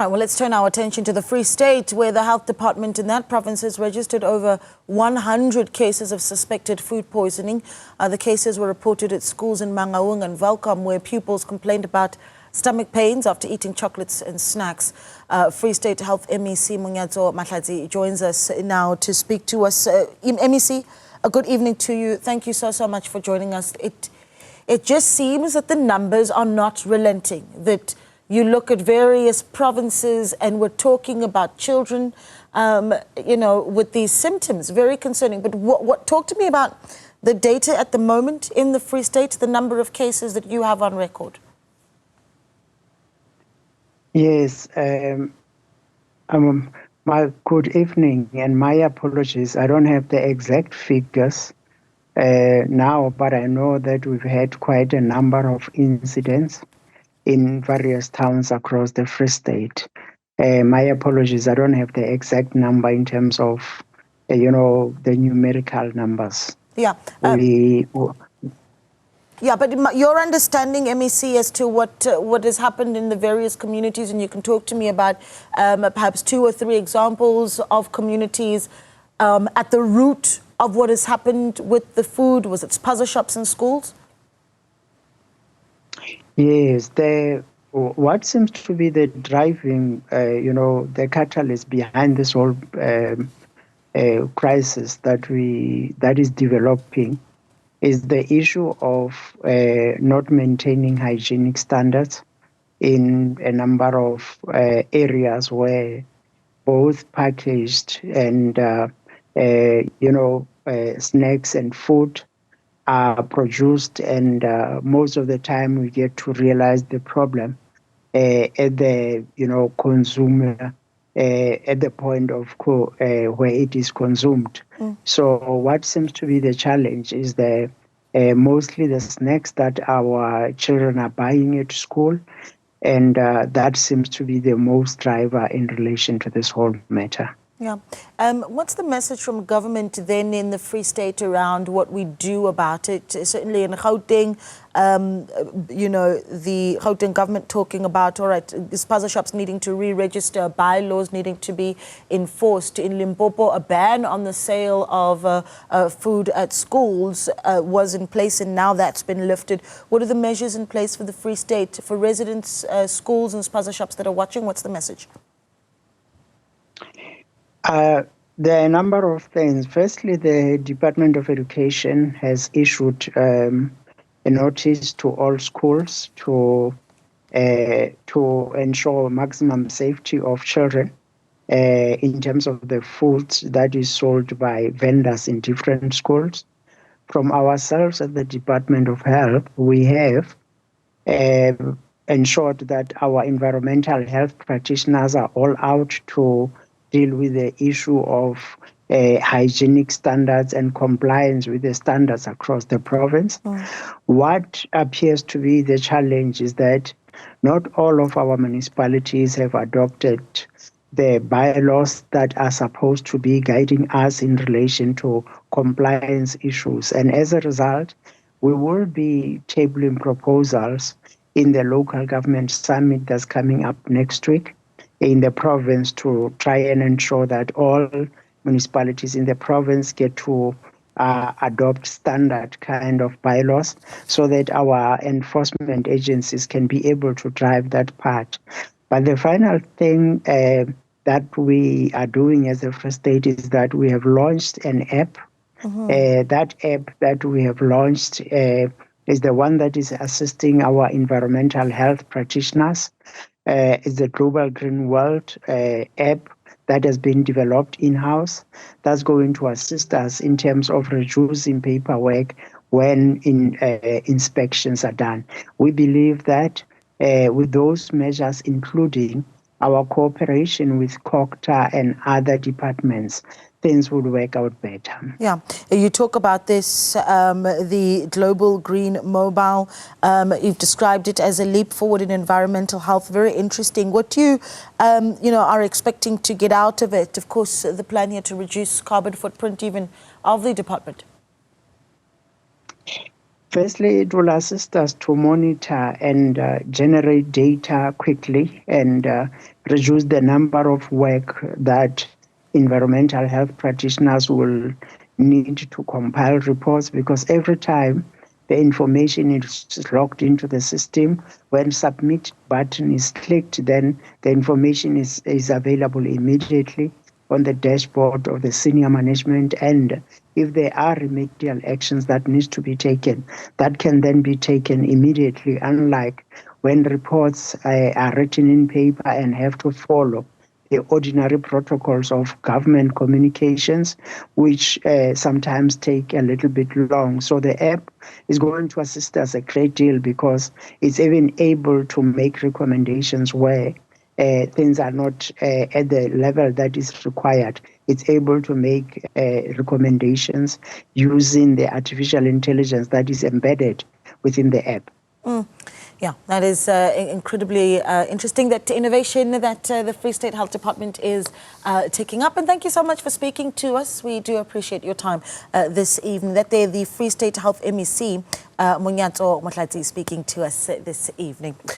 All right, well, let's turn our attention to the Free State, where the health department in that province has registered over 100 cases of suspected food poisoning. The cases were reported at schools in Mangaung and Welkom, where pupils complained about stomach pains after eating chocolates and snacks. Free State Health MEC Monyatso Mahlatsi joins us now to speak to us. MEC, a good evening to you. Thank you so much for joining us. It just seems that the numbers are not relenting, that you look at various provinces and we're talking about children, with these symptoms, very concerning. But talk to me about the data at the moment in the Free State, the number of cases that you have on record. Yes, my good evening and my apologies. I don't have the exact figures now, but I know that we've had quite a number of incidents in various towns across the Free State. My apologies, I don't have the exact number in terms of, the numerical numbers. Yeah. Yeah, but your understanding, MEC, as to what has happened in the various communities, and you can talk to me about perhaps 2 or 3 examples of communities at the root of what has happened with the food. Was it puzzle shops and schools? Yes, what seems to be the driving, the catalyst behind this whole crisis that is developing is the issue of not maintaining hygienic standards in a number of areas where both packaged and snacks and food are produced, and most of the time we get to realize the problem at the consumer at the point of where it is consumed. So what seems to be the challenge is mostly the snacks that our children are buying at school, and that seems to be the most driver in relation to this whole matter. Yeah. What's the message from government then in the Free State around what we do about it? Certainly in Gauteng, the Gauteng government talking about, all right, spaza shops needing to re-register, bylaws needing to be enforced. In Limpopo, a ban on the sale of food at schools was in place, and now that's been lifted. What are the measures in place for the Free State, for residents, schools and spaza shops that are watching? What's the message? There are a number of things. Firstly, the Department of Education has issued a notice to all schools to ensure maximum safety of children in terms of the food that is sold by vendors in different schools. From ourselves at the Department of Health, we have ensured that our environmental health practitioners are all out to deal with the issue of hygienic standards and compliance with the standards across the province. What appears to be the challenge is that not all of our municipalities have adopted the bylaws that are supposed to be guiding us in relation to compliance issues. And as a result, we will be tabling proposals in the local government summit that's coming up next week in the province to try and ensure that all municipalities in the province get to adopt standard kind of bylaws so that our enforcement agencies can be able to drive that part. But the final thing that we are doing as a Free State is that we have launched an app. That app that we have launched is the one that is assisting our environmental health practitioners. It's the Global Green World app that has been developed in-house. That's going to assist us in terms of reducing paperwork when inspections are done. We believe that with those measures, including our cooperation with COCTA and other departments, things would work out better. Yeah, you talk about this, the Global Green Mobile. You've described it as a leap forward in environmental health. Very interesting. What you, are expecting to get out of it? Of course, the plan here to reduce carbon footprint even of the department. Firstly, it will assist us to monitor and generate data quickly and reduce the number of work that environmental health practitioners will need to compile reports, because every time the information is logged into the system, when submit button is clicked, then the information is available immediately on the dashboard of the senior management, and if there are remedial actions that need to be taken, that can then be taken immediately, unlike when reports are written in paper and have to follow the ordinary protocols of government communications, which sometimes take a little bit long. So the app is going to assist us a great deal, because it's even able to make recommendations where things are not at the level that is required. It's able to make recommendations using the artificial intelligence that is embedded within the app. Yeah, that is incredibly interesting, that innovation that the Free State Health Department is taking up. And thank you so much for speaking to us. We do appreciate your time this evening. That they're the Free State Health MEC Monyatso Mahlatsi speaking to us this evening.